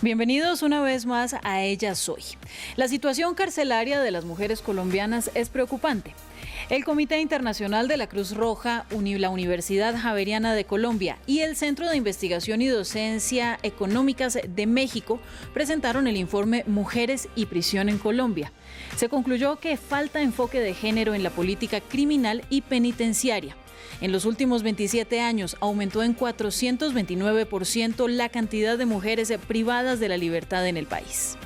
Bienvenidos una vez más a Ella Soy. La situación carcelaria de las mujeres colombianas es preocupante. El Comité Internacional de la Cruz Roja, la Universidad Javeriana de Colombia y el Centro de Investigación y Docencia Económicas de México presentaron el informe Mujeres y Prisión en Colombia. Se concluyó que falta enfoque de género en la política criminal y penitenciaria. En los últimos 27 años aumentó en 429% la cantidad de mujeres privadas de la libertad en el país.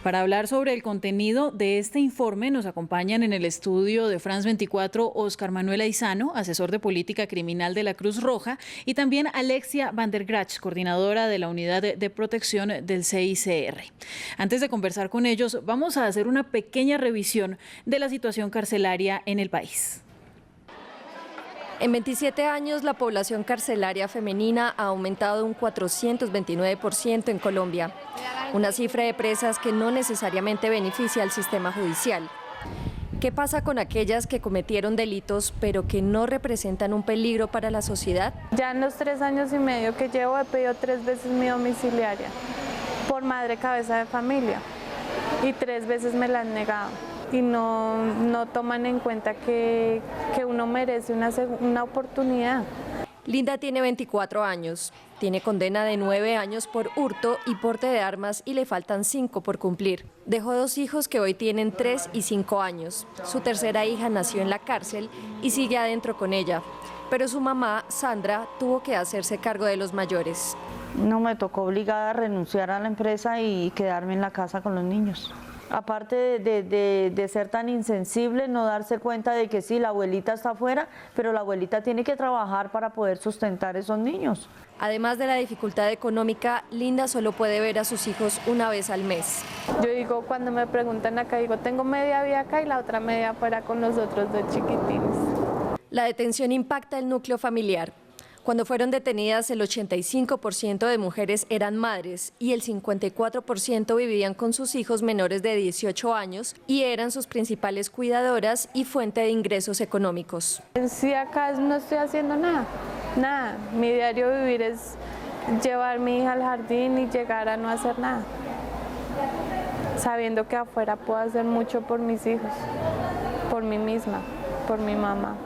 Para hablar sobre el contenido de este informe nos acompañan en el estudio de France 24 Óscar Manuel Aizano, asesor de política criminal de la Cruz Roja, y también Alexia van der Gracht, coordinadora de la unidad de protección del CICR. Antes de conversar con ellos, vamos a hacer una pequeña revisión de la situación carcelaria en el país. En 27 años, la población carcelaria femenina ha aumentado un 429% en Colombia, una cifra de presas que no necesariamente beneficia al sistema judicial. ¿Qué pasa con aquellas que cometieron delitos pero que no representan un peligro para la sociedad? Ya en los 3 años y medio que llevo he pedido 3 veces mi domiciliaria por madre cabeza de familia y 3 veces me la han negado. Y no toman en cuenta que uno merece una oportunidad. Linda tiene 24 años, tiene condena de 9 años por hurto y porte de armas y le faltan 5 por cumplir. Dejó 2 hijos que hoy tienen 3 y 5 años. Su tercera hija nació en la cárcel y sigue adentro con ella, pero su mamá, Sandra, tuvo que hacerse cargo de los mayores. No, me tocó obligada a renunciar a la empresa y quedarme en la casa con los niños. Aparte de ser tan insensible, no darse cuenta de que sí, la abuelita está afuera, pero la abuelita tiene que trabajar para poder sustentar a esos niños. Además de la dificultad económica, Linda solo puede ver a sus hijos una vez al mes. Yo digo, cuando me preguntan acá, digo, tengo media vida acá y la otra media afuera con los otros 2 chiquitines. La detención impacta el núcleo familiar. Cuando fueron detenidas, el 85% de mujeres eran madres y el 54% vivían con sus hijos menores de 18 años y eran sus principales cuidadoras y fuente de ingresos económicos. Sí, acá no estoy haciendo nada. Mi diario vivir es llevar a mi hija al jardín y llegar a no hacer nada, sabiendo que afuera puedo hacer mucho por mis hijos, por mí misma, por mi mamá.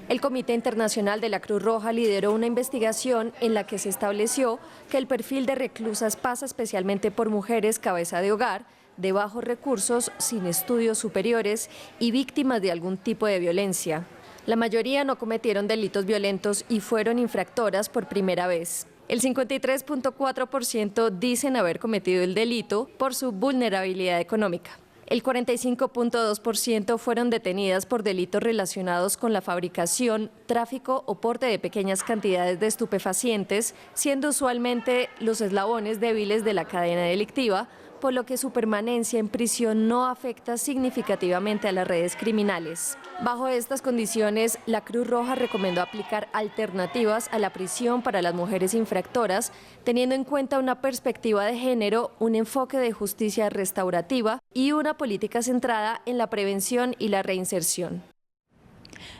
El Comité Internacional de la Cruz Roja lideró una investigación en la que se estableció que el perfil de reclusas pasa especialmente por mujeres cabeza de hogar, de bajos recursos, sin estudios superiores y víctimas de algún tipo de violencia. La mayoría no cometieron delitos violentos y fueron infractoras por primera vez. El 53.4% dicen haber cometido el delito por su vulnerabilidad económica. El 45.2% fueron detenidas por delitos relacionados con la fabricación, tráfico o porte de pequeñas cantidades de estupefacientes, siendo usualmente los eslabones débiles de la cadena delictiva, por lo que su permanencia en prisión no afecta significativamente a las redes criminales. Bajo estas condiciones, la Cruz Roja recomendó aplicar alternativas a la prisión para las mujeres infractoras, teniendo en cuenta una perspectiva de género, un enfoque de justicia restaurativa y una política centrada en la prevención y la reinserción.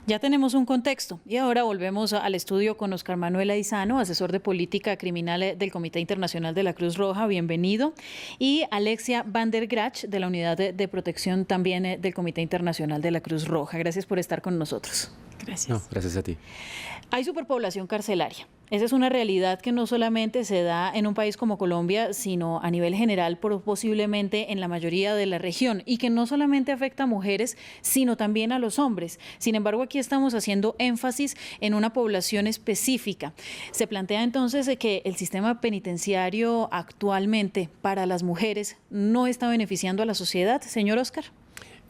Ya tenemos un contexto y ahora volvemos al estudio con Óscar Manuel Aizano, asesor de política criminal del Comité Internacional de la Cruz Roja, bienvenido, y Alexia van der Gracht, de la unidad de protección también del Comité Internacional de la Cruz Roja. Gracias por estar con nosotros. Gracias. No, gracias a ti. Hay superpoblación carcelaria. Esa es una realidad que no solamente se da en un país como Colombia, sino a nivel general, posiblemente en la mayoría de la región, y que no solamente afecta a mujeres, sino también a los hombres. Sin embargo, aquí estamos haciendo énfasis en una población específica. Se plantea entonces que el sistema penitenciario actualmente para las mujeres no está beneficiando a la sociedad, señor Óscar.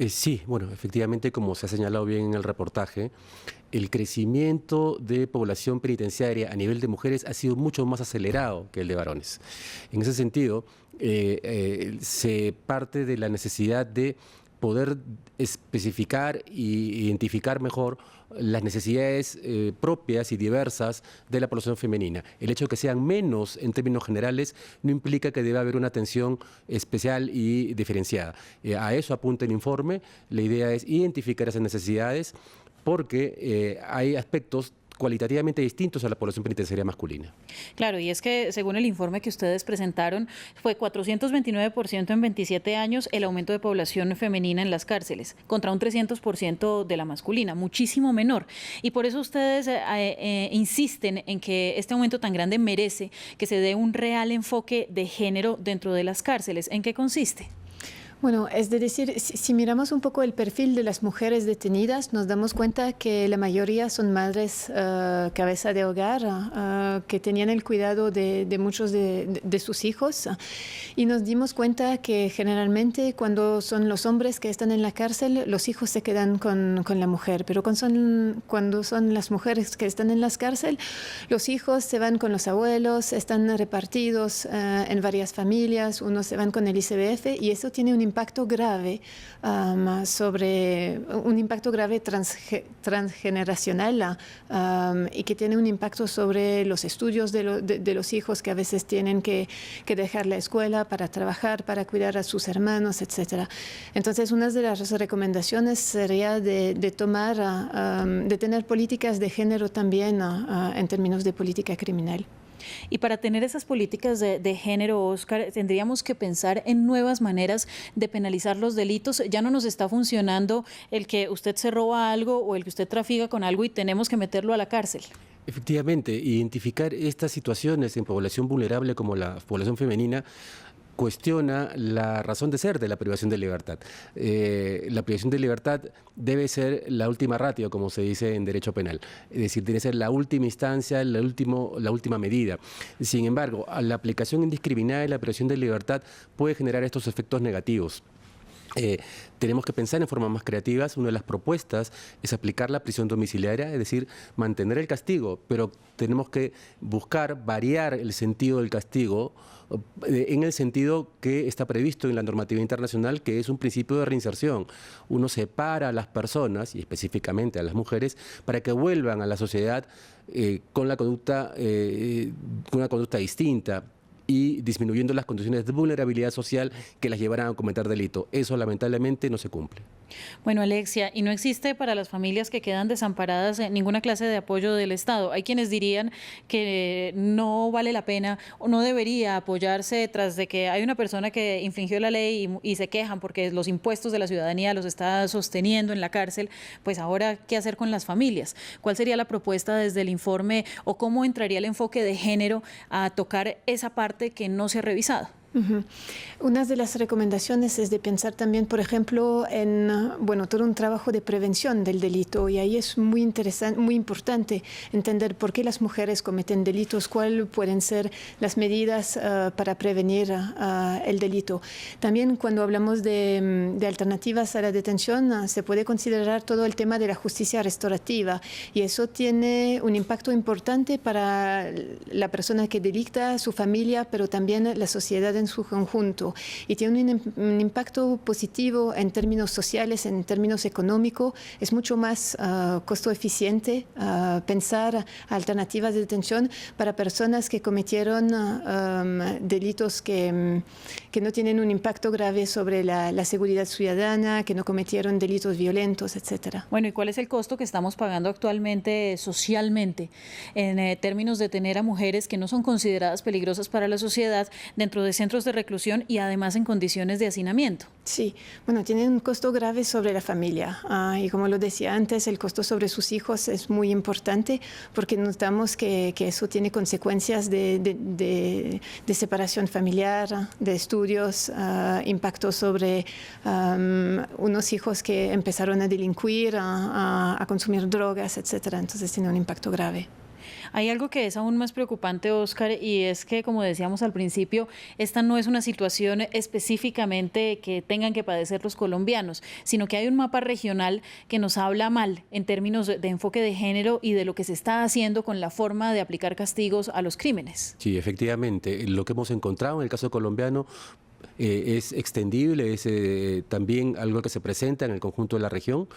Sí, bueno, efectivamente, como se ha señalado bien en el reportaje, el crecimiento de población penitenciaria a nivel de mujeres ha sido mucho más acelerado que el de varones. En ese sentido, se parte de la necesidad de poder especificar e identificar mejor las necesidades propias y diversas de la población femenina. El hecho de que sean menos en términos generales no implica que deba haber una atención especial y diferenciada. A eso apunta el informe. La idea es identificar esas necesidades porque hay aspectos cualitativamente distintos a la población penitenciaria masculina. Claro, y es que según el informe que ustedes presentaron, fue 429% en 27 años el aumento de población femenina en las cárceles, contra un 300% de la masculina, muchísimo menor. Y por eso ustedes insisten en que este aumento tan grande merece que se dé un real enfoque de género dentro de las cárceles. ¿En qué consiste? Bueno, es decir, si miramos un poco el perfil de las mujeres detenidas, nos damos cuenta que la mayoría son madres cabeza de hogar, que tenían el cuidado de muchos de sus hijos. Y nos dimos cuenta que generalmente cuando son los hombres que están en la cárcel, los hijos se quedan con la mujer. Pero cuando son las mujeres que están en la cárcel, los hijos se van con los abuelos, están repartidos en varias familias, unos se van con el ICBF y eso tiene un impacto grave transgeneracional y que tiene un impacto sobre los estudios de los hijos que a veces tienen que dejar la escuela para trabajar, para cuidar a sus hermanos, etc. Entonces, una de las recomendaciones sería de tener políticas de género también en términos de política criminal. Y para tener esas políticas de género, Óscar, tendríamos que pensar en nuevas maneras de penalizar los delitos. Ya no nos está funcionando el que usted se roba algo o el que usted trafica con algo y tenemos que meterlo a la cárcel. Efectivamente, identificar estas situaciones en población vulnerable como la población femenina cuestiona la razón de ser de la privación de libertad. La privación de libertad debe ser la última ratio, como se dice en derecho penal. Es decir, tiene que ser la última instancia, la última medida. Sin embargo, la aplicación indiscriminada de la privación de libertad puede generar estos efectos negativos. Tenemos que pensar en formas más creativas. Una de las propuestas es aplicar la prisión domiciliaria, es decir, mantener el castigo, pero tenemos que buscar variar el sentido del castigo en el sentido que está previsto en la normativa internacional, que es un principio de reinserción. Uno separa a las personas, y específicamente a las mujeres, para que vuelvan a la sociedad con una conducta distinta, y disminuyendo las condiciones de vulnerabilidad social que las llevarán a cometer delito. Eso lamentablemente no se cumple. Bueno, Alexia, y no existe para las familias que quedan desamparadas ninguna clase de apoyo del Estado. Hay quienes dirían que no vale la pena o no debería apoyarse tras de que hay una persona que infringió la ley y se quejan porque los impuestos de la ciudadanía los está sosteniendo en la cárcel. Pues ahora, ¿qué hacer con las familias? ¿Cuál sería la propuesta desde el informe o cómo entraría el enfoque de género a tocar esa parte que no se ha revisado? Una de las recomendaciones es de pensar también, por ejemplo, en todo un trabajo de prevención del delito, y ahí es muy interesante, muy importante entender por qué las mujeres cometen delitos, cuáles pueden ser las medidas para prevenir el delito. También cuando hablamos de alternativas a la detención, se puede considerar todo el tema de la justicia restaurativa, y eso tiene un impacto importante para la persona que delicta, su familia, pero también la sociedad en su conjunto, y tiene un impacto positivo en términos sociales, en términos económicos. Es mucho más costo eficiente pensar alternativas de detención para personas que cometieron delitos que no tienen un impacto grave sobre la seguridad ciudadana, que no cometieron delitos violentos, etcétera. Bueno, ¿y cuál es el costo que estamos pagando actualmente socialmente en términos de tener a mujeres que no son consideradas peligrosas para la sociedad dentro de centros de reclusión y además en condiciones de hacinamiento? Sí, bueno, tienen un costo grave sobre la familia y como lo decía antes, el costo sobre sus hijos es muy importante porque notamos que eso tiene consecuencias de separación familiar, de estudios, impacto sobre unos hijos que empezaron a delinquir, a consumir drogas, etcétera. Entonces tiene un impacto grave. Hay algo que es aún más preocupante, Óscar, y es que, como decíamos al principio, esta no es una situación específicamente que tengan que padecer los colombianos, sino que hay un mapa regional que nos habla mal en términos de enfoque de género y de lo que se está haciendo con la forma de aplicar castigos a los crímenes. Sí, efectivamente. Lo que hemos encontrado en el caso colombiano es extendible, es también algo que se presenta en el conjunto de la región.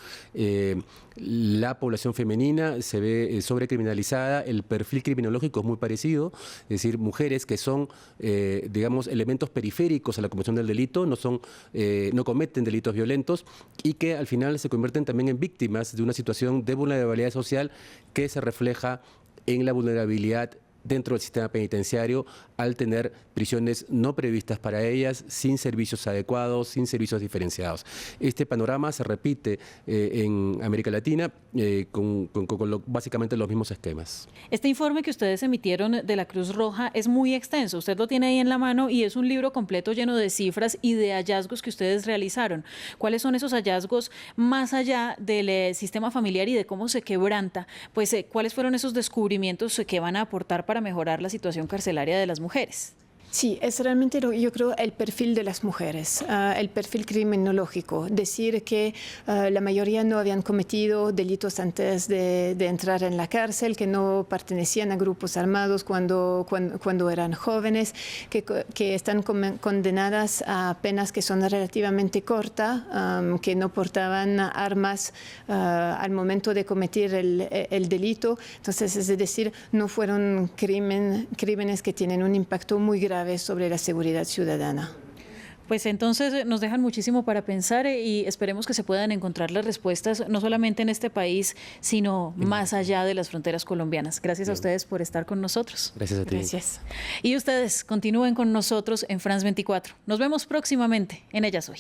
La población femenina se ve sobrecriminalizada, el perfil criminológico es muy parecido, es decir, mujeres que son, digamos, elementos periféricos a la comisión del delito, no cometen delitos violentos y que al final se convierten también en víctimas de una situación de vulnerabilidad social que se refleja en la vulnerabilidad dentro del sistema penitenciario al tener prisiones no previstas para ellas, sin servicios adecuados, sin servicios diferenciados. Este panorama se repite en América Latina con básicamente los mismos esquemas. Este informe que ustedes emitieron de la Cruz Roja es muy extenso, usted lo tiene ahí en la mano y es un libro completo lleno de cifras y de hallazgos que ustedes realizaron. ¿Cuáles son esos hallazgos más allá del sistema familiar y de cómo se quebranta? Pues, ¿cuáles fueron esos descubrimientos que van a aportar para mejorar la situación carcelaria de las mujeres? Sí, es realmente, yo creo, el perfil de las mujeres, el perfil criminológico. Decir que la mayoría no habían cometido delitos antes de entrar en la cárcel, que no pertenecían a grupos armados cuando eran jóvenes, que están condenadas a penas que son relativamente cortas, que no portaban armas al momento de cometer el delito. Entonces, es decir, no fueron crímenes que tienen un impacto muy grave sobre la seguridad ciudadana. Pues entonces nos dejan muchísimo para pensar y esperemos que se puedan encontrar las respuestas no solamente en este país, sino más allá de las fronteras colombianas. Gracias a ustedes por estar con nosotros. Gracias a ti. Gracias. Y ustedes continúen con nosotros en France 24. Nos vemos próximamente en Ellas Hoy.